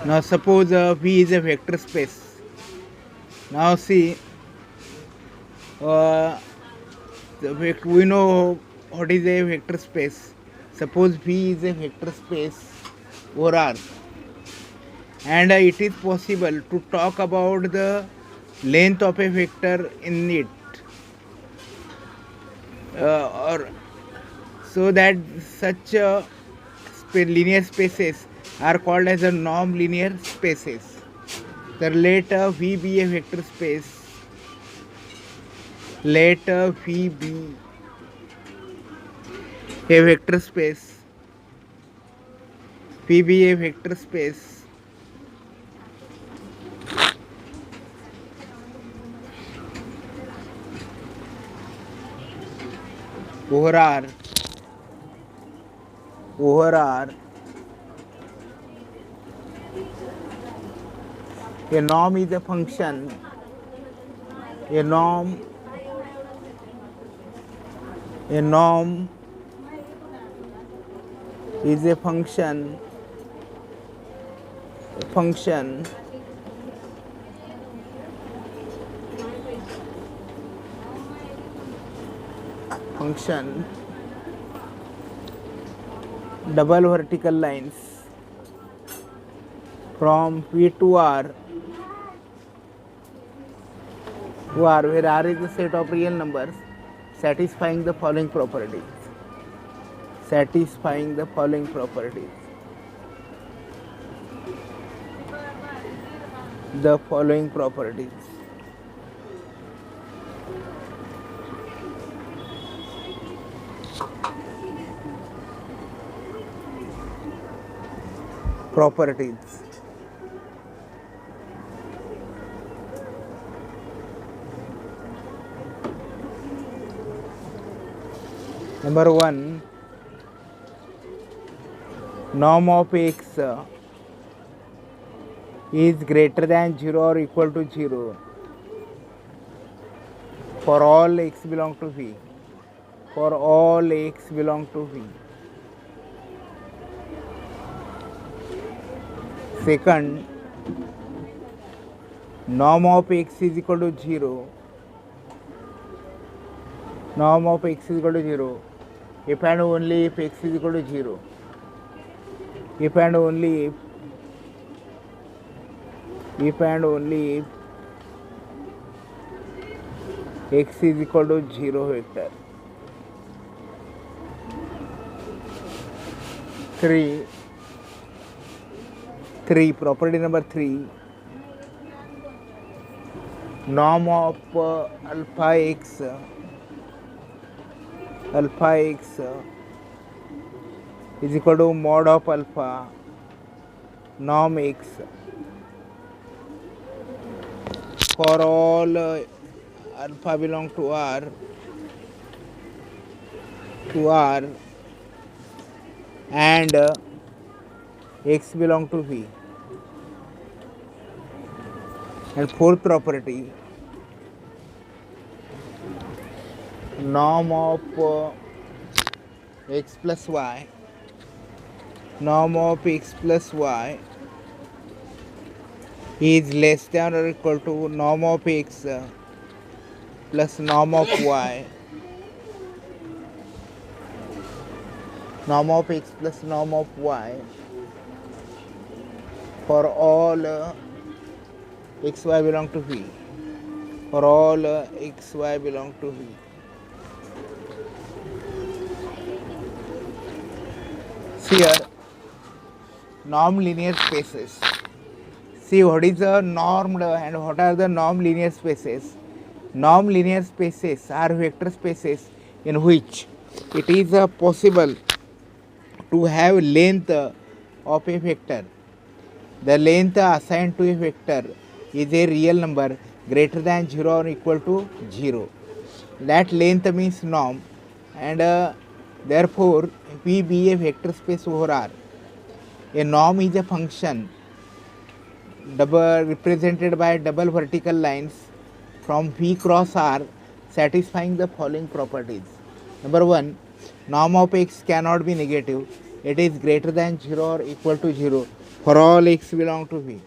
Now suppose V is a vector space. Now see, we know what is a vector space. Suppose V is a vector space over R, and it is possible to talk about the length of a vector in it, or so that such linear spaces are called as a non-linear spaces. Let V be a vector space. Let V be a vector space. V be a vector space over R. A norm is a function. A norm is a function double vertical lines from V to R, where R is a set of real numbers satisfying the following properties. The following properties. Number 1, norm of x is greater than 0 or equal to 0 for all x belong to V. Second, norm of x is equal to 0. If and only if x is equal to 0. If and only if x is equal to 0 vector. 3. Property number 3. Norm of alpha x is equal to mod of alpha norm x for all alpha belong to R and x belong to V. And fourth property, norm of x plus y is less than or equal to norm of x plus norm of y. For all xy belong to V. Here, norm linear spaces. See what is the normed and what are the norm linear spaces. Norm linear spaces are vector spaces in which it is possible to have length of a vector. The length assigned to a vector is a real number greater than 0 or equal to 0. That length means norm, and therefore V be a vector space over R. A norm is a function represented by double vertical lines from V cross R satisfying the following properties. Number 1, norm of x cannot be negative. It is greater than 0 or equal to 0 for all x belong to V.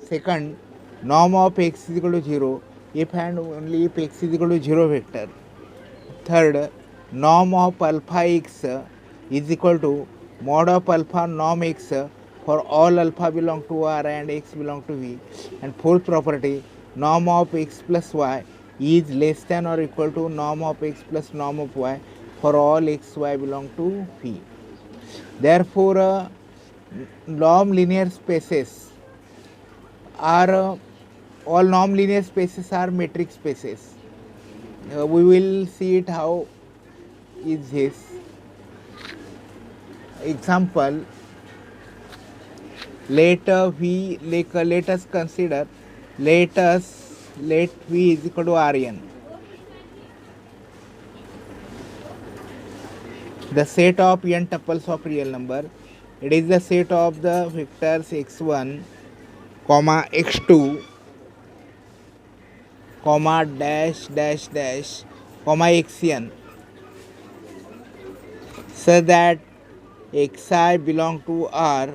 Second, norm of x is equal to 0 if and only if x is equal to 0 vector. Third, norm of alpha x is equal to mod of alpha norm x for all alpha belong to R and x belong to V. And fourth property, norm of x plus y is less than or equal to norm of x plus norm of y for all x y belong to V. Therefore, norm linear spaces are all norm linear spaces are metric spaces. We will see it how is this. Example, let us consider let V is equal to Rn. The set of n tuples of real number. It is the set of the vectors x1, x2, dash dash dash, xn, so that xi belong to R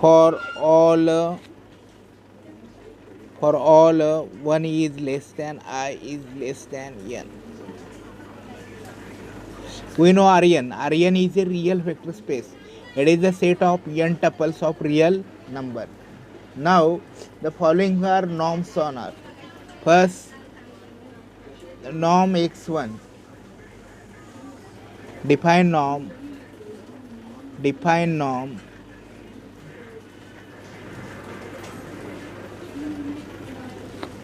for all 1 is less than I is less than n. We know Rn is a real vector space. It is the set of n tuples of real number. Now the following are norms on R. First, norm x1. Define norm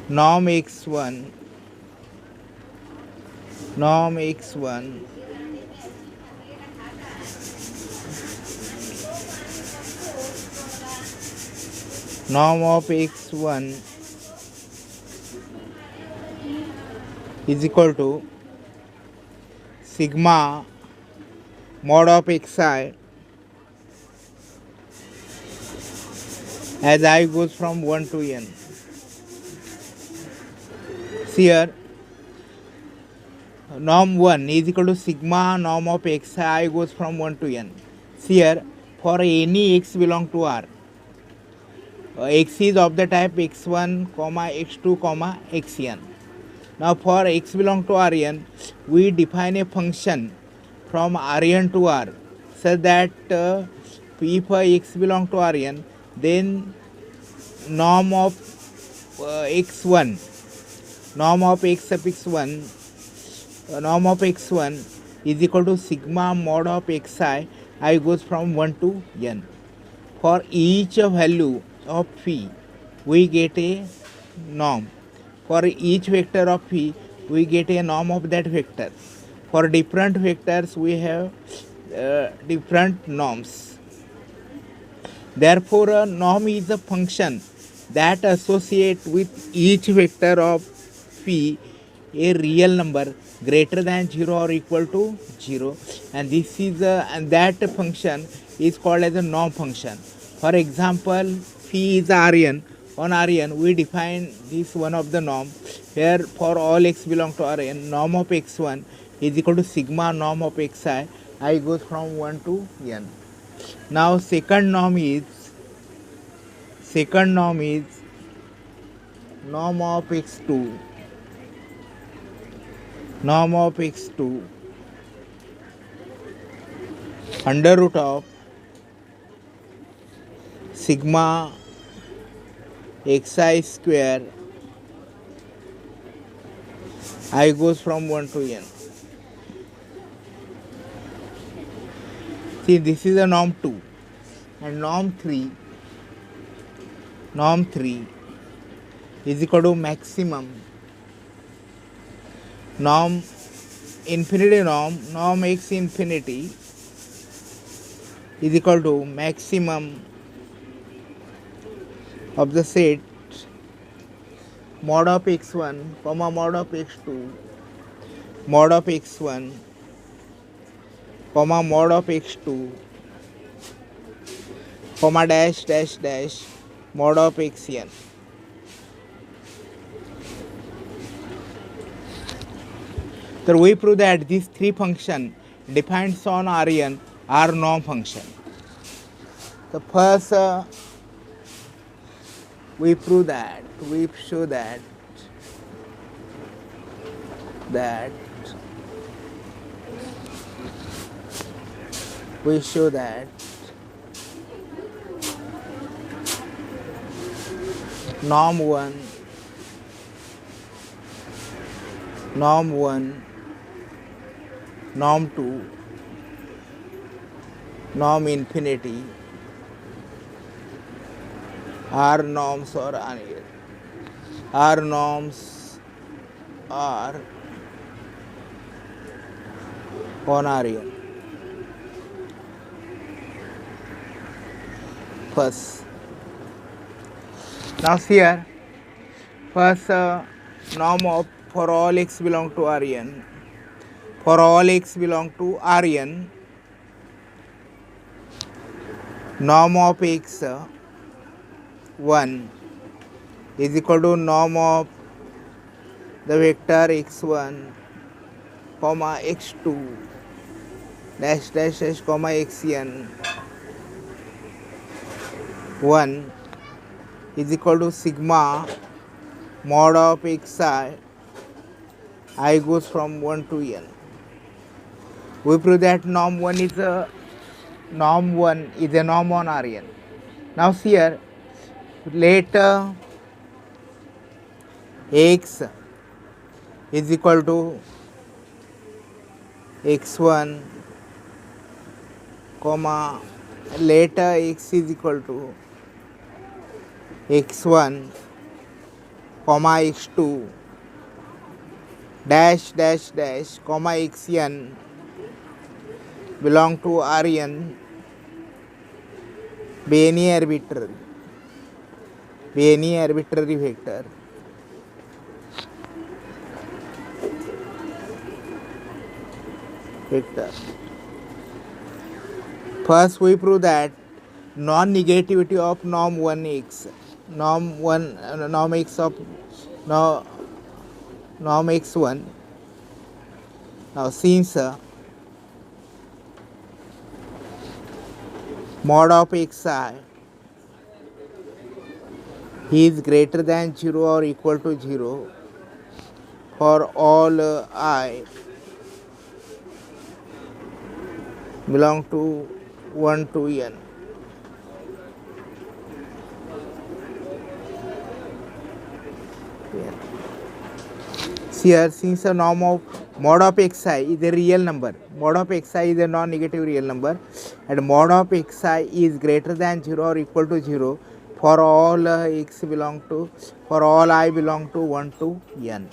norm x1 norm of x1 is equal to sigma mod of xi as I goes from 1 to n. Here norm 1 is equal to sigma norm of xi goes from 1 to n. Here for any x belong to R, x is of the type x1, x2, xn. Now for x belong to Rn, we define a function from Rn to R so that if x belong to Rn, then norm of x1 norm of x suffix 1 norm of x1 is equal to sigma mod of xi I goes from 1 to n. For each value of phi we get a norm. For each vector of phi we get a norm of that vector. For different vectors we have different norms. Therefore a norm is a function that associate with each vector of phi a real number greater than 0 or equal to 0, and this is and that function is called as a norm function. For example, phi is Rn. On Rn we define this one of the norm. Here for all x belong to Rn, norm of x1 is equal to sigma norm of xi I goes from 1 to n. Now second norm is norm of x2 under root of sigma xi square I goes from 1 to n. See, this is a norm 2, and norm 3 is equal to maximum norm infinity norm x infinity is equal to maximum of the set mod of x1, mod of x2, mod of x1, mod of x2, dash dash dash, mod of xn. So we prove that these three function depends on Rn are norm function. So first we prove that, we show that we show that norm 1, norm 1, norm 2, norm infinity are norms or are norms are on Rn. First, now here first norm of for all x belong to Rn, for all x belong to Rn, norm of x 1 is equal to norm of the vector x1 comma x2 dash dash dash comma xn 1 is equal to sigma mod of xi, I goes from 1 to n. We prove that norm 1 is a norm on Rn. Now here let x is equal to x1 comma let x is equal to x1 comma x2 dash dash dash comma xn belong to Rn be any arbitrary vector First we prove that non-negativity of norm 1x, norm x1. Now since mod of xi is greater than 0 or equal to 0 for all I belong to 1 to n. Here, since the norm of mod of xi is a real number, mod of xi is a non-negative real number, and mod of xi is greater than 0 or equal to 0 for all x belong to, for all I belong to 1 to n.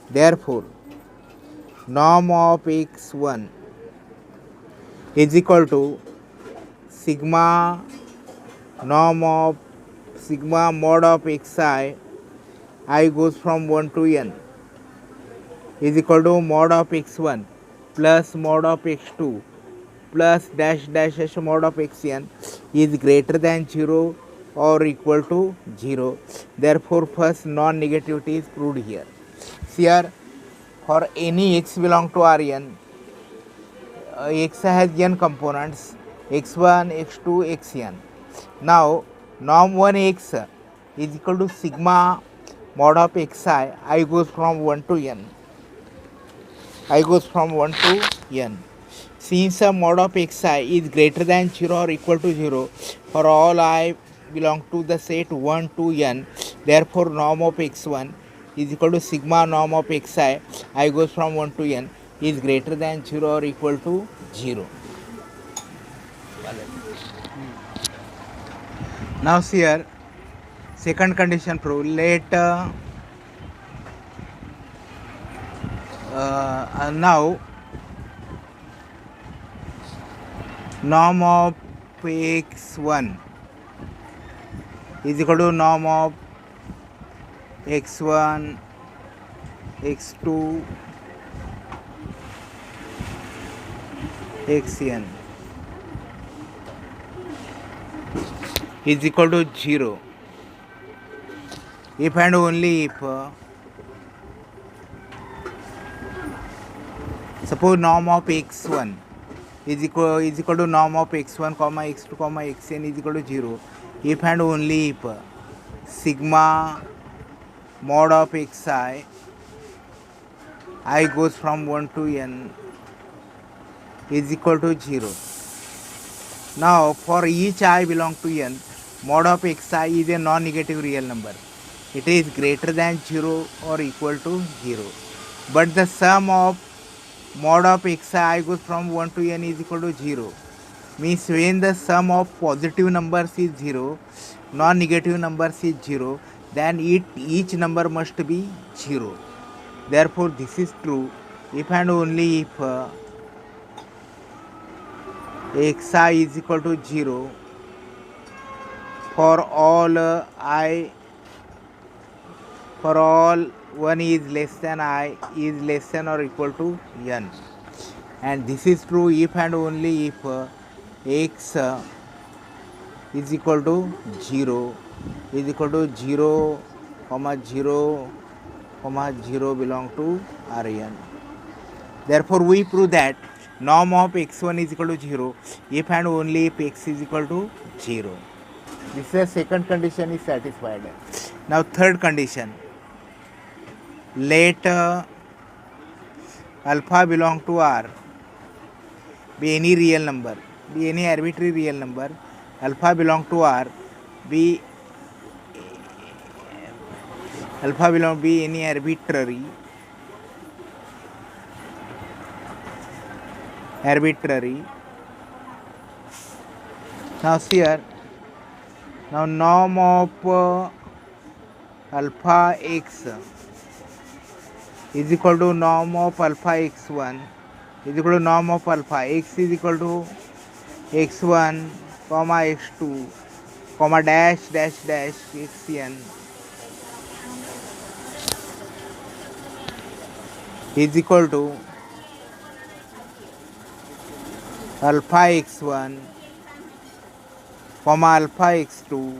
Therefore, norm of x1 is equal to sigma norm of sigma mod of xi, I goes from 1 to n, is equal to mod of x1 plus mod of x2 plus dash dash dash mod of xn is greater than 0 or equal to 0. Therefore, first non-negativity is proved here. Here, for any x belong to Rn, x has n components x1, x2, xn. Now, norm 1x is equal to sigma mod of xi, I goes from 1 to n. Since the mod of xi is greater than 0 or equal to 0 for all I belong to the set 1 to n, therefore norm of x1 is equal to sigma norm of xi, I goes from 1 to n, is greater than 0 or equal to 0. Now here second condition prove, let now norm of x1 is equal to norm of x1, x2, xn is equal to 0 if and only if suppose norm of x1 is equal to norm of x1 comma x2 comma xn is equal to 0 if and only if sigma mod of I goes from 1 to n is equal to 0. Now for each I belong to n, mod of xi is a non-negative real number. It is greater than 0 or equal to 0. But the sum of mod of xi goes from 1 to n is equal to 0. Means when the sum of positive numbers is 0, non-negative numbers is 0, then each number must be 0. Therefore this is true if and only if xi is equal to 0 for all for all 1 is less than I is less than or equal to n. And this is true if and only if x is equal to 0 is equal to 0 comma 0 comma 0 belong to Rn. Therefore we prove that norm of x1 is equal to 0 if and only if x is equal to 0. This is the second condition is satisfied. Now third condition, let alpha belong to R, be any real number, be any arbitrary real number, alpha belong to R, be alpha belong be any arbitrary now see here, now norm of alpha x is equal to norm of alpha x1 is equal to norm of alpha x is equal to x1 comma x2 comma dash dash dash xn is equal to alpha x1 comma alpha x2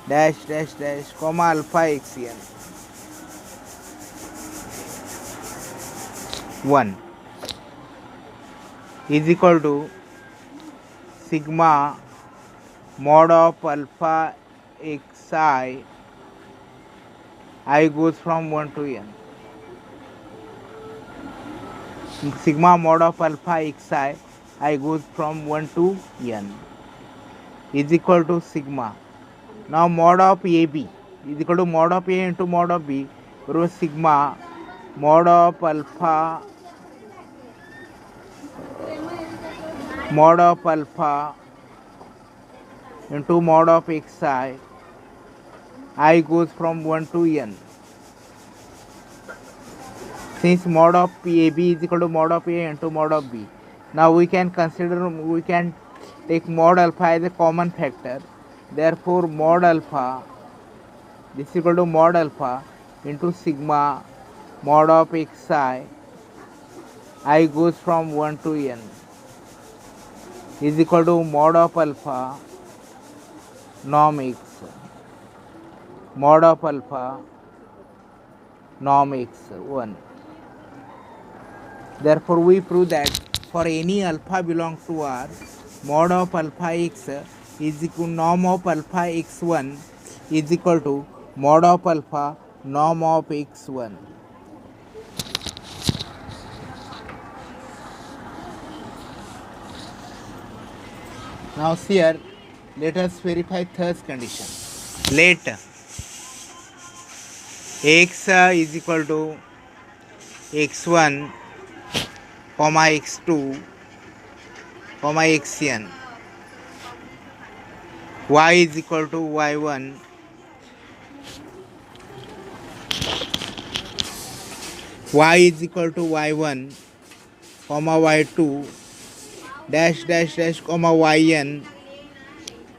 dash dash dash comma alpha xn 1 is equal to sigma mod of alpha xi I goes from 1 to n. Sigma mod of alpha xi I goes from 1 to n is equal to sigma. Now mod of AB is equal to mod of A into mod of B, where sigma mod of alpha into mod of xi I goes from 1 to n. Since mod of AB is equal to mod of A into mod of B, now we can take mod alpha as a common factor. Therefore mod alpha, this is equal to mod alpha into sigma mod of xi I goes from 1 to n is equal to mod of alpha norm x, mod of alpha norm x1. Therefore we prove that for any alpha belongs to R, mod of alpha x is equal to norm of alpha x1 is equal to mod of alpha norm of x1. Now here let us verify third condition. Let x is equal to x1 comma x2 comma xn, y is equal to y1 is equal to y1 comma y2 dash dash dash comma yn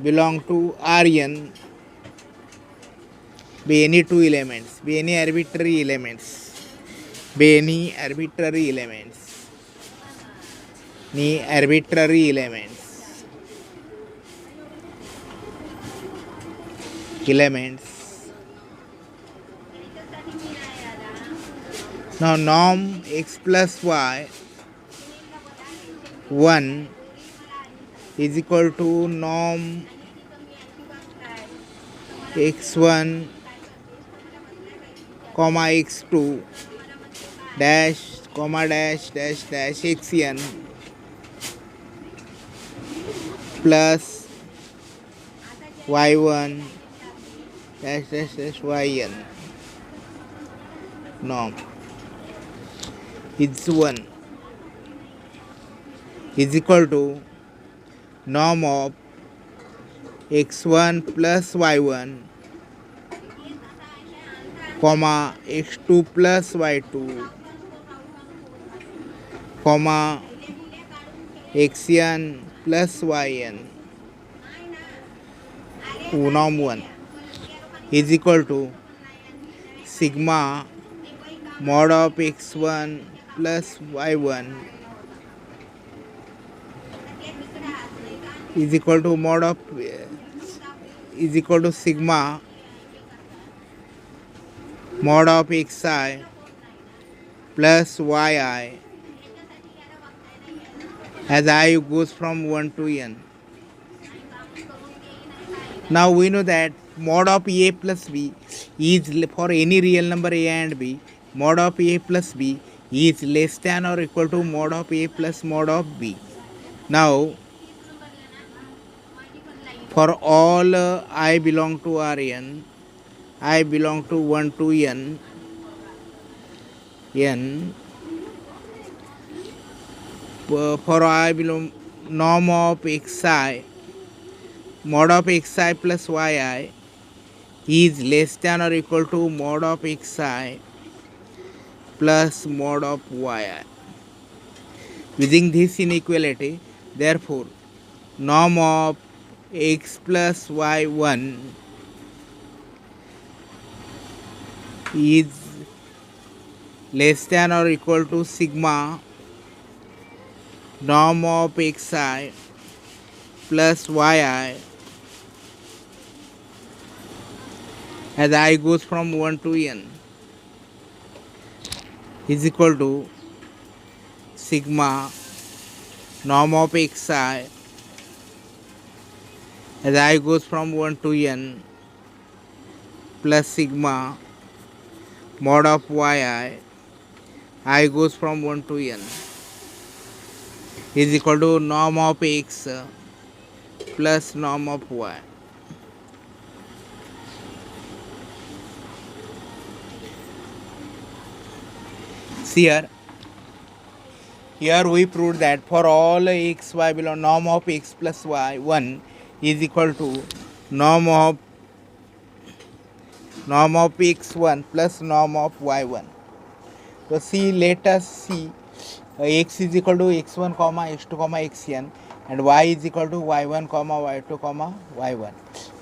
belong to Rn, be any two elements, be any arbitrary elements, any arbitrary elements. Now norm x plus y 1 is equal to norm x1 comma x2 dash comma dash dash dash xn plus y1 dash dash dash yn norm is 1 is equal to norm of x1 plus y1 comma x2 plus y2 comma xn plus yn norm 1 is equal to sigma mod of x1 plus y1 is equal to mod of is equal to sigma mod of xi plus yi as I goes from 1 to n. Now we know that mod of a plus b is for any real number a and b, mod of a plus b is less than or equal to mod of a plus mod of b. Now for all I belong to Rn, I belong to 1 to n, for I belong norm of xi mod of xi plus yi is less than or equal to mod of xi plus mod of yi. Using this inequality, therefore, norm of x plus y1 is less than or equal to sigma norm of xi plus yi as I goes from 1 to n is equal to sigma norm of xi as I goes from 1 to n plus sigma mod of yi I goes from 1 to n is equal to norm of x plus norm of y. See here we proved that for all x y belong norm of x plus y 1 is equal to norm of x1 plus norm of y1. So see, let us see x is equal to x1 comma x2 comma xn and y is equal to y1 comma y2 comma y1.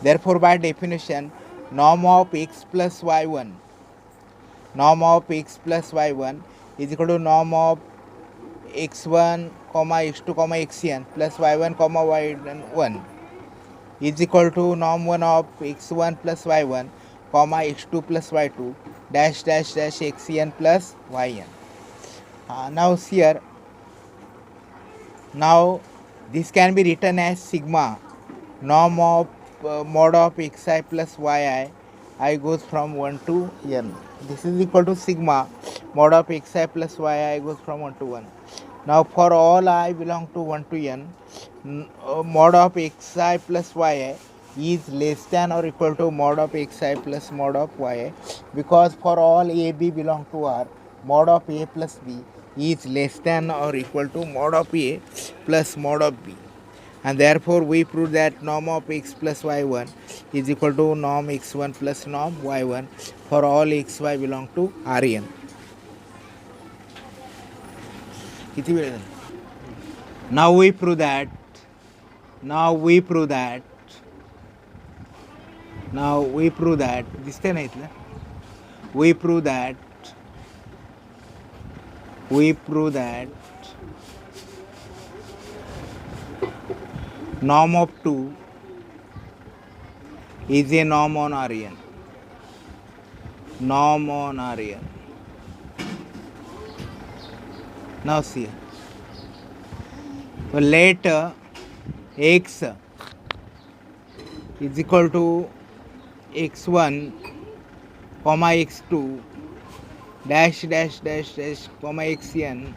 Therefore by definition norm of x plus y1 is equal to norm of x1 comma x2 comma xn plus y1 comma y1 is equal to norm 1 of x1 plus y1 comma x2 plus y2 dash dash dash xn plus yn. Now here, now this can be written as sigma norm of mod of xi plus yi I goes from 1 to n. This is equal to sigma mod of xi plus yi goes from 1 to 1. Now for all I belong to 1 to n, mod of xi plus yi is less than or equal to mod of xi plus mod of yi, because for all a b belong to r, mod of a plus b is less than or equal to mod of a plus mod of b, and therefore we prove that norm of x plus y1 is equal to norm x1 plus norm y1 for all xy belong to Rn. Now we prove that this thing we prove that norm of 2 is a norm on Rn. Now see, So let x is equal to x1 comma x2 dash dash dash dash comma xn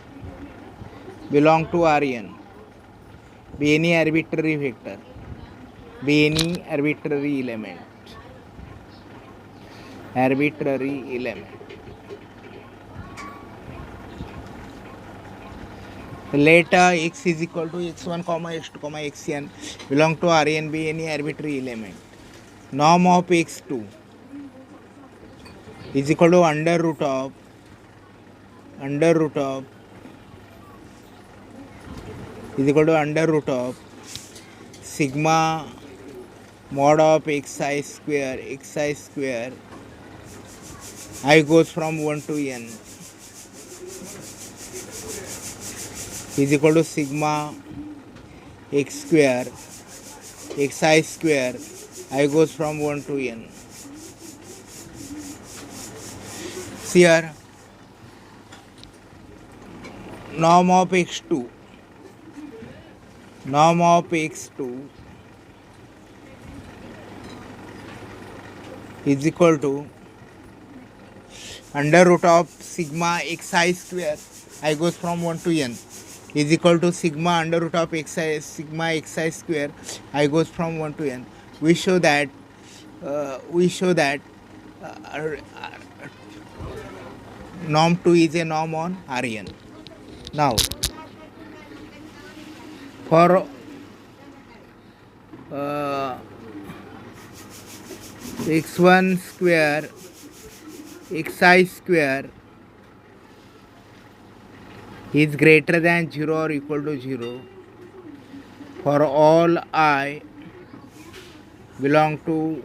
belong to Rn. Be any arbitrary vector, be any arbitrary element. Let x is equal to x1 comma x2 comma xn belong to Rn, be any arbitrary element. Norm of x2 is equal to under root of sigma mod of xi square I goes from 1 to n is equal to sigma x square xi square I goes from 1 to n. See here, norm of x2 is equal to under root of sigma xi square I goes from 1 to n is equal to sigma under root of sigma xi square I goes from 1 to n. We show that norm 2 is a norm on Rn. Now for x1 square xi square is greater than 0 or equal to 0 for all I belong to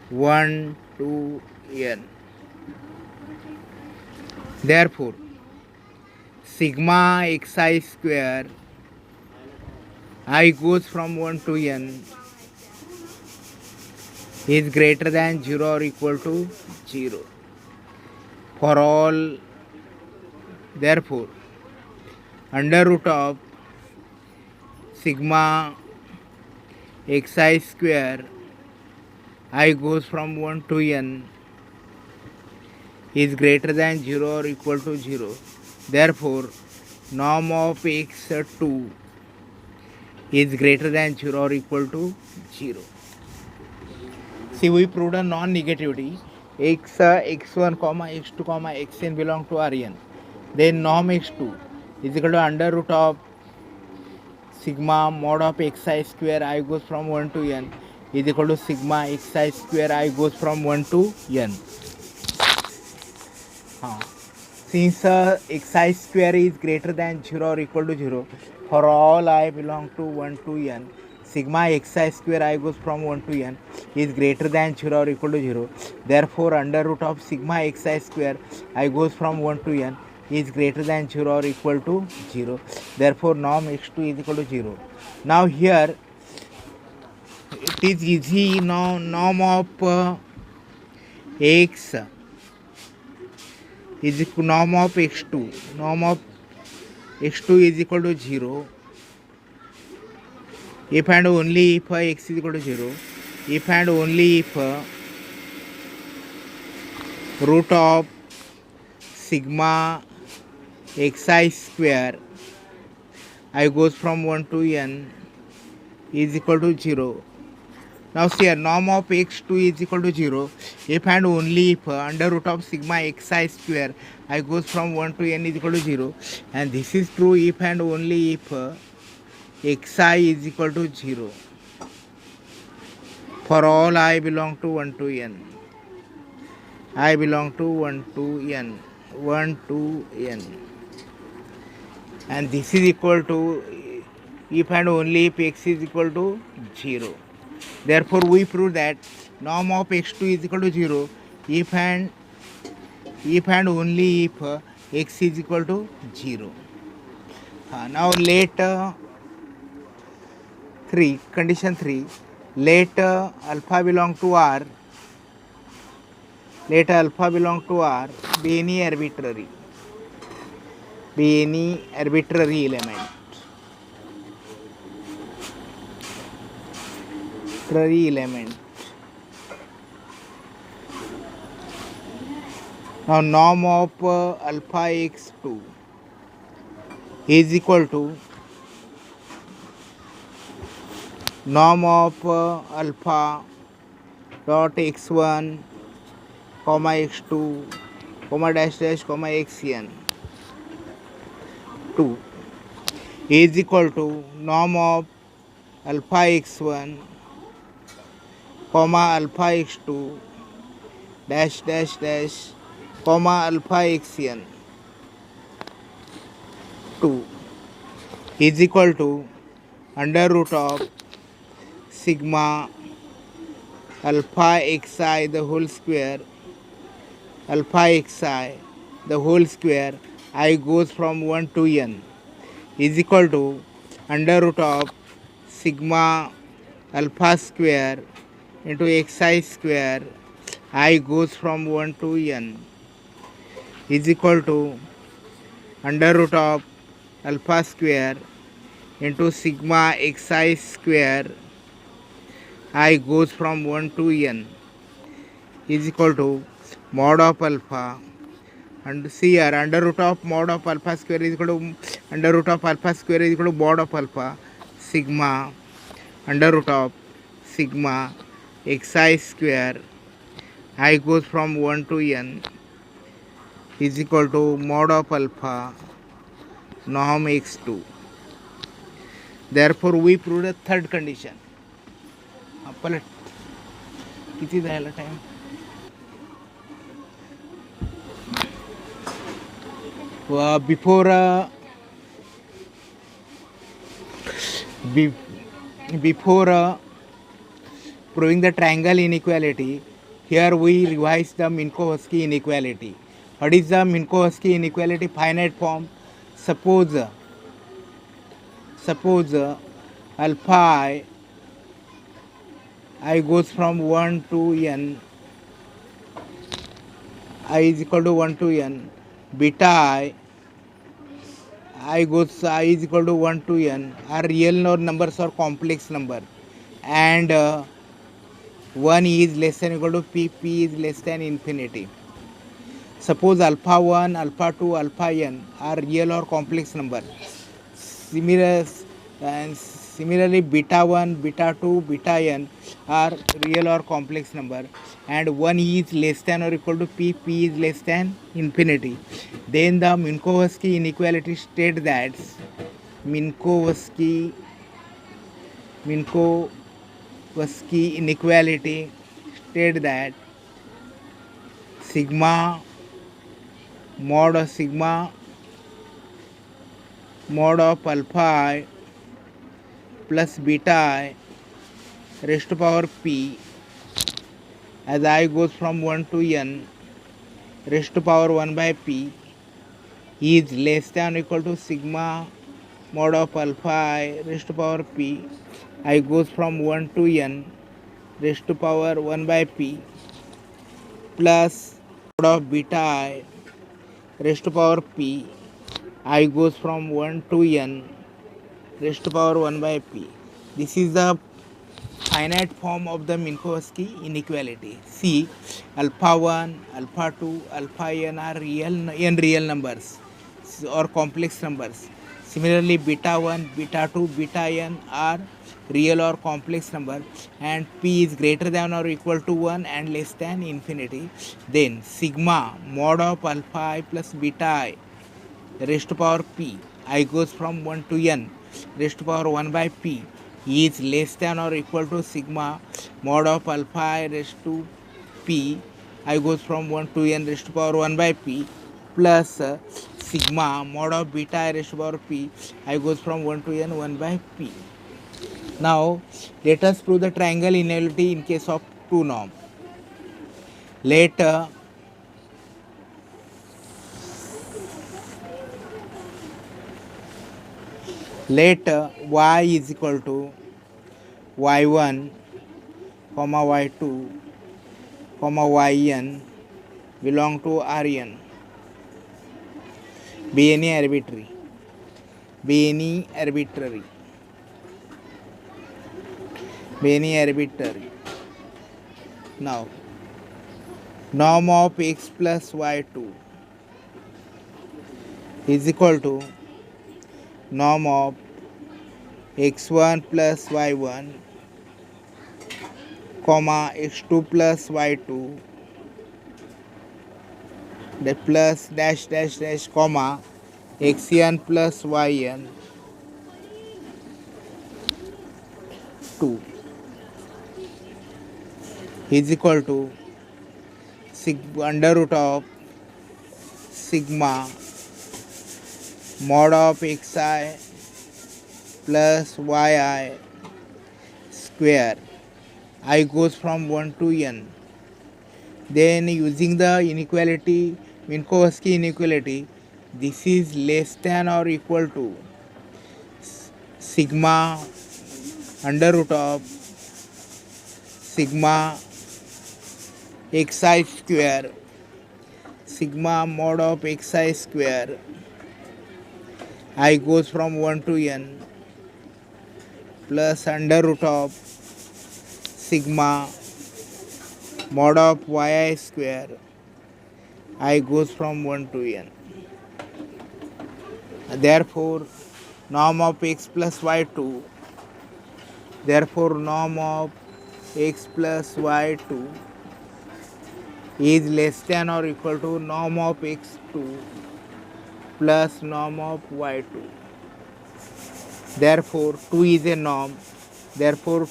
1 to n. Therefore, sigma xi square I goes from 1 to n is greater than 0 or equal to 0 for all. Therefore, under root of sigma xi square I goes from 1 to n is greater than 0 or equal to 0. Therefore, norm of x2 is greater than 0 or equal to 0. See, we proved a non-negativity. x1 comma x2 comma xn belong to Rn. Then norm x2 is equal to under root of sigma mod of xi square I goes from 1 to n is equal to sigma xi square I goes from 1 to n. Since xi square is greater than 0 or equal to 0 for all I belong to 1 to n, sigma xi square I goes from 1 to n is greater than 0 or equal to 0. Therefore, under root of sigma xi square I goes from 1 to n is greater than 0 or equal to 0. Therefore, norm x2 is equal to 0. Now here it is easy. Now norm of x is equal norm of x2. Norm of x2 is equal to 0 if and only if x is equal to 0. If and only if root of sigma xi square I goes from 1 to n is equal to 0. Now see here, norm of x2 is equal to 0 if and only if under root of sigma xi square I goes from 1 to n is equal to 0, and this is true if and only if xi is equal to 0 for all I belong to 1 to n. I belong to 1 to n. And this is equal to if and only if x is equal to 0. Therefore, we prove that norm of x2 is equal to 0 if and only if x is equal to 0. Now let condition 3, let alpha belong to R. Let alpha belong to R, be any arbitrary element. arbitrary element. Now norm of alpha x2 is equal to norm of alpha dot x1 comma x2 comma dash dash comma xn 2 is equal to norm of alpha x1 comma alpha x2 dash dash dash comma alpha xn 2 is equal to under root of sigma alpha xi the whole square alpha xi the whole square I goes from 1 to n is equal to under root of sigma alpha square into xi square I goes from 1 to n is equal to under root of alpha square into sigma xi square I goes from 1 to n is equal to mod of alpha, and see here under root of mod of alpha square is equal to under root of alpha square is equal to mod of alpha sigma under root of sigma xi square I goes from 1 to n is equal to mod of alpha norm x2. Therefore we proved a third condition. पलट किती झाला time before proving the triangle inequality, here we revise the Minkowski inequality. What is the Minkowski inequality? Finite form. Suppose alpha I goes from 1 to n, I is equal to 1 to n, beta I goes I is equal to 1 to n are real numbers or complex number, and 1 is less than equal to p, p is less than infinity. Suppose alpha 1, alpha 2, alpha n are real or complex number. Similarly beta 1, beta 2, beta n are real or complex number, and 1 is less than or equal to p, p is less than infinity. Then the Minkowski inequality states that Minkowski inequality states that sigma mod of alpha I plus beta I raised to power p as I goes from 1 to n raised to power 1 by p is less than or equal to sigma mod of alpha I raised to power p I goes from 1 to n raised to power 1 by p plus mod of beta I raised to power p I goes from 1 to n raised to power 1 by p. This is the finite form of the Minkowski inequality. See, alpha 1, alpha 2, alpha n are real numbers or complex numbers. Similarly, beta 1, beta 2, beta n are real or complex number, and p is greater than or equal to 1 and less than infinity. Then sigma mod of alpha I plus beta I raised to power p I goes from 1 to n raised to power 1 by p is less than or equal to sigma mod of alpha I raised to p I goes from 1 to n raised to power 1 by p plus sigma mod of beta I raised to power p I goes from 1 to n 1 by p. Now let us prove the triangle inequality in case of two norm. Let y is equal to y1 comma y2 comma yn belong to Rn. Be any arbitrary. any arbitrary. Now norm of x plus y2 is equal to norm of x1 plus y1 comma x2 plus y2 the plus dash dash dash comma xn plus yn 2 is equal to under root of sigma mod of xi plus yi square. I goes from 1 to n. Then using the inequality, Minkowski inequality, this is less than or equal to sigma under root of sigma xi square sigma mod of xi square I goes from 1 to n plus under root of sigma mod of yi square I goes from 1 to n. Therefore norm of x plus y2 therefore norm of x plus y2 is less than or equal to norm of x2 plus norm of y2. Therefore 2 is a norm. Therefore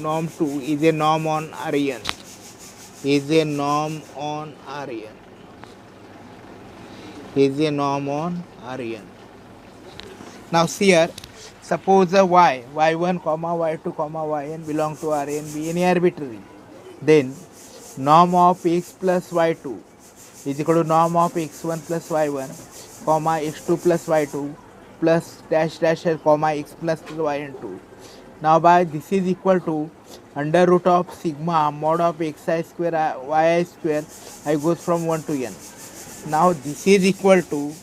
norm 2 is a norm on Rn. Is a norm on Rn. Is a norm on Rn. Now see here, suppose the y1 comma y2 comma yn belong to Rn be any arbitrary. Then norm of x plus y2 is equal to norm of x1 plus y1 comma x2 plus y2 plus dash dash comma x plus yn2. Now by this is equal to under root of sigma mod of xi square yi square I goes from 1 to n. Now this is equal to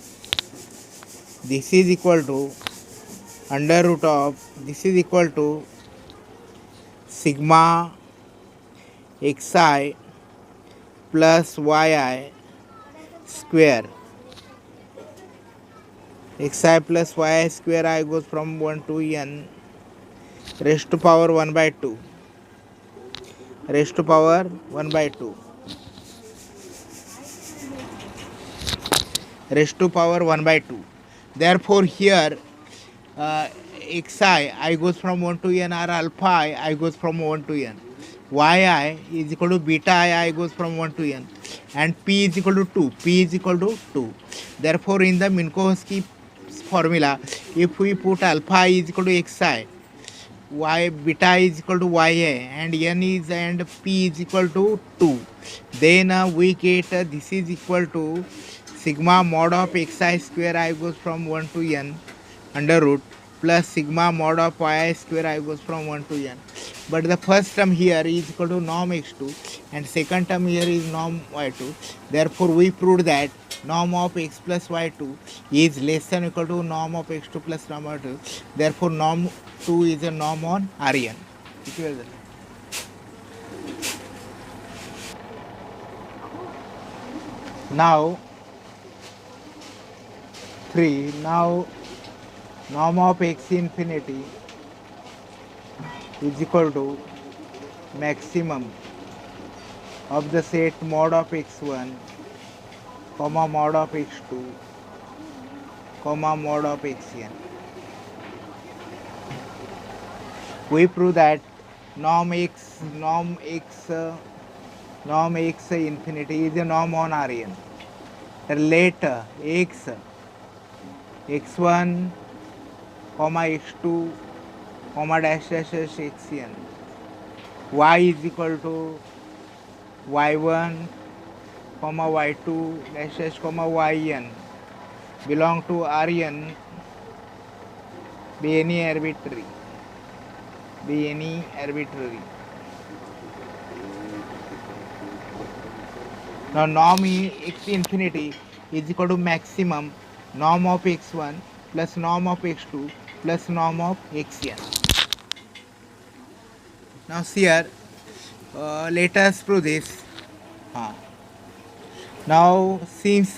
under root of this is equal to sigma xi plus yi square xi plus yi square I goes from 1 to n raised to power 1 by 2 raised to power 1 by 2 raised to power 1 by 2. Therefore here xi I goes from 1 to n or alpha I goes from 1 to n. yi is equal to beta I goes from 1 to n and p is equal to 2. P is equal to 2. Therefore in the Minkowski formula if we put alpha is equal to xi, y beta is equal to ya and n is and p is equal to 2, then we get this is equal to sigma mod of xi square I goes from 1 to n under root plus sigma mod of yi square I goes from 1 to n. But the first term here is equal to norm x2 and second term here is norm y2. Therefore we proved that norm of x plus y2 is less than or equal to norm of x2 plus norm y2. Therefore norm 2 is a norm on Rn. Now 3. Now norm of x infinity is equal to maximum of the set mod of x1 comma mod of x2 comma mod of xn. We prove that norm x infinity is a norm on Rn. Let x1 comma x2 comma dash dash dash xn y is equal to y1 comma y2 dash dash comma yn belong to Rn be any arbitrary. Now norm x infinity is equal to maximum norm of x1 plus norm of x2 plus norm of xn. Now see here, let us prove this. Now since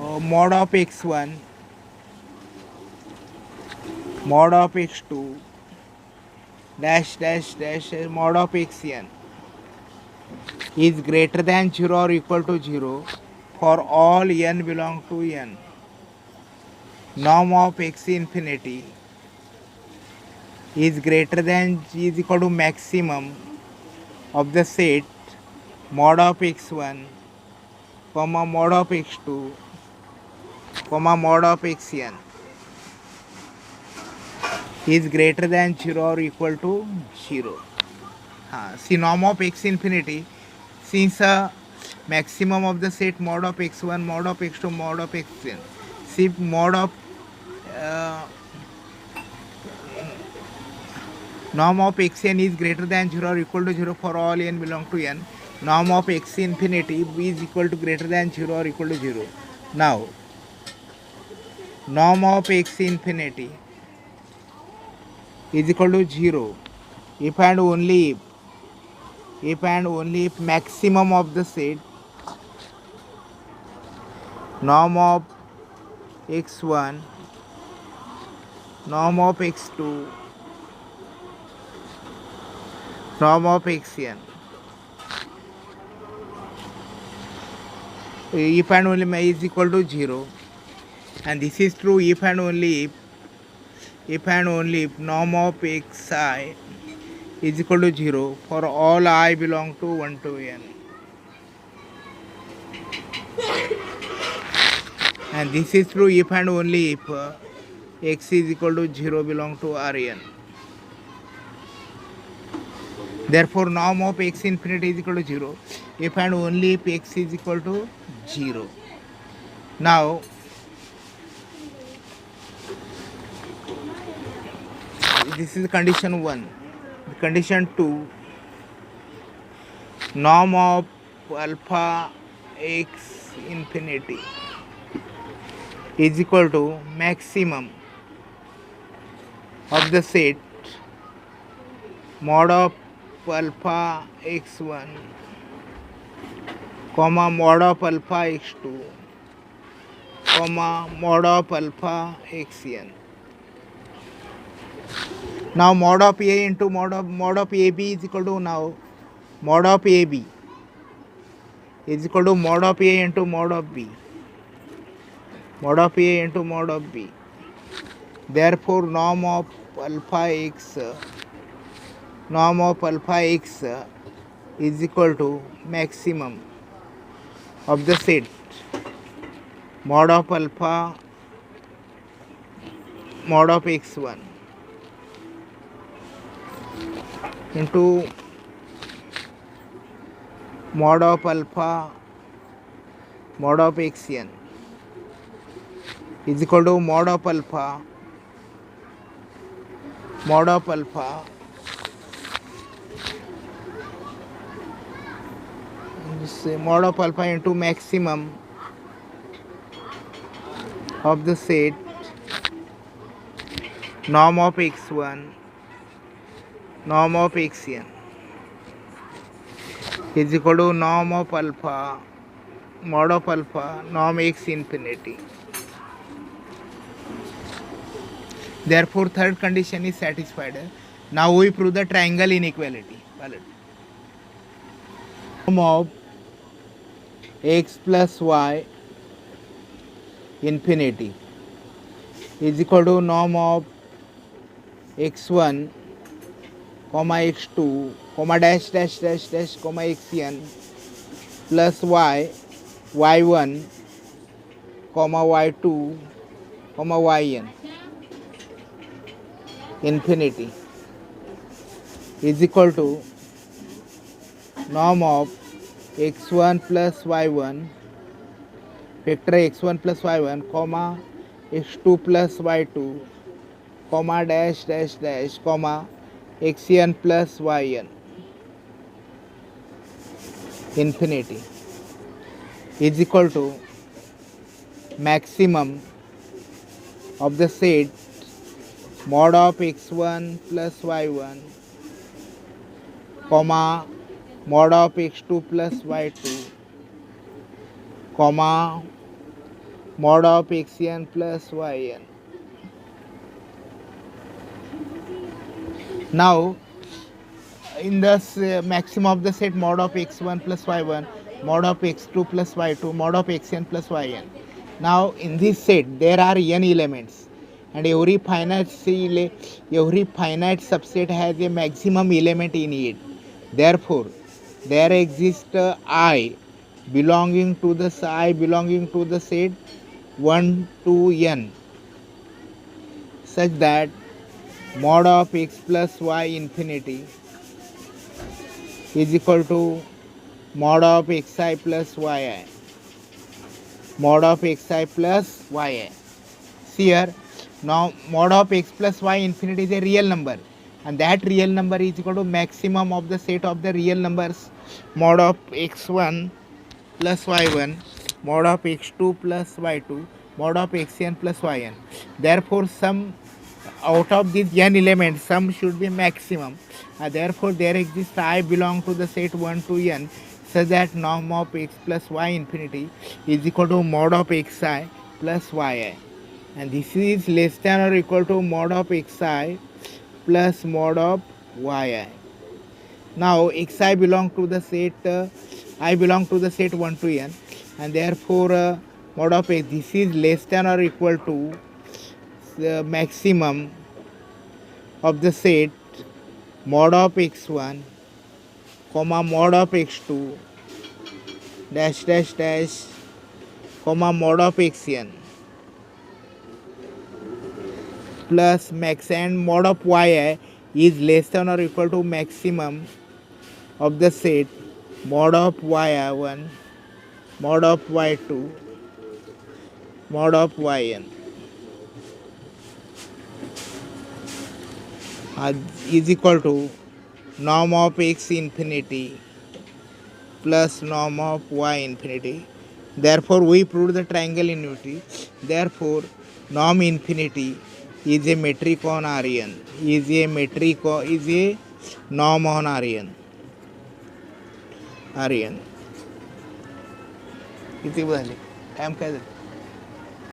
mod of x1 mod of x2 dash dash dash mod of xn is greater than 0 or equal to 0 for all n belong to n. Norm of x infinity is greater than is equal to maximum of the set mod of x1 comma mod of x2 comma mod of xn is greater than 0 or equal to 0. See, norm of x infinity, since maximum of the set mod of x1 mod of x2 mod of xn, see mod of norm of xn is greater than 0 or equal to 0 for all n belong to n. Norm of x infinity is equal to greater than 0 or equal to 0. Now norm of x infinity is equal to 0 if and only if maximum of the set norm of x1 norm of x2 norm of xn if and only is equal to 0, and this is true if and only if norm of xi is equal to 0 for all I belong to 1 to n, and this is true if and only if x is equal to 0 belong to Rn. Therefore norm of x infinity is equal to 0 if and only if x is equal to 0. Now this is condition 1. Condition 2, norm of alpha x infinity is equal to maximum of the set mod of alpha x1 comma mod of alpha x2 comma mod of alpha xn. Now mod of a into mod of ab is equal to, now mod of ab is equal to mod of a into mod of b, mod of a into mod of b. Therefore norm of alpha x is equal to maximum of the set mod of alpha mod of x1 into mod of alpha mod of xn is equal to mod of alpha mod of alpha into maximum of the set norm of x1 norm of xn is equal to norm of alpha mod of alpha norm x infinity. Therefore third condition is satisfied. Now we prove the triangle inequality. Norm of x plus y infinity is equal to norm of x1 comma x2 comma dash dash dash dash comma xn plus y1 comma y2 comma yn infinity is equal to norm of x1 plus y1 factor x1 plus y1 comma x2 plus y2 comma dash dash dash comma xn plus yn infinity is equal to maximum of the set mod of x1 plus y1, comma mod of x2 plus y2, comma mod of xn plus yn. Now in the maximum of the set mod of x1 plus y1, mod of x2 plus y2, mod of xn plus yn. Now in this set there are n elements, and every finite subset has a maximum element in it. Therefore there exists I belonging to the set 1 to n, such that mod of x plus y infinity is equal to mod of xi plus yi, mod of xi plus yi. See here, now mod of x plus y infinity is a real number, and that real number is equal to maximum of the set of the real numbers mod of x1 plus y1, mod of x2 plus y2, mod of xn plus yn. Therefore sum out of these n elements, sum should be maximum. Therefore there exists I belong to the set 1 to n, such that norm of x plus y infinity is equal to mod of xi plus yi, and this is less than or equal to mod of xi plus mod of yi. Now xi belong to the set I belong to the set 1 to n, and therefore mod of x, this is less than or equal to the maximum of the set mod of x1, comma mod of x2 dash dash dash, comma mod of xn plus max, and mod of yi is less than or equal to maximum of the set mod of y1, mod of y2, mod of yn is equal to norm of x infinity plus norm of y infinity. Therefore we proved the triangle unity. Therefore norm infinity is a metric on Rn, is a norm on Rn. किती झाले time काय झाले